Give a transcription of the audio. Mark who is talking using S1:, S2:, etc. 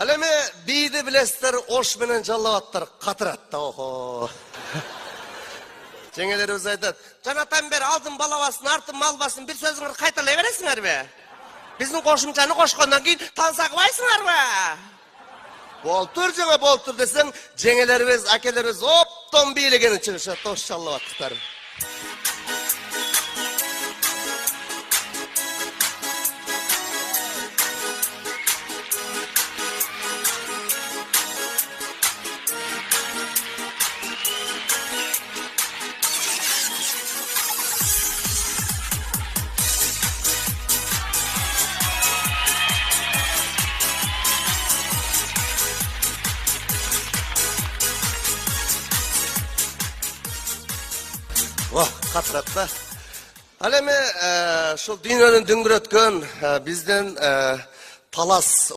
S1: Ал эми бийди билесиздер, ош менен жаллап аттар катырат да, охо. Жеңелерибиз айтат, жанатан бери алдын балабасын, артын малбасын, бир сөзүңөр кайталай бересиңерби? Биздин кошумчаны кошкондон кийин тансакыбайсыңарбы? Болтур жаңа болтур десең, жеңелерибиз, акелерибиз оптон бийлегени чыгышат, ош жаллап аттыктар. Катырат да. Ал эми ушул дүйнөнүн дүңгүрөткөн биздин талас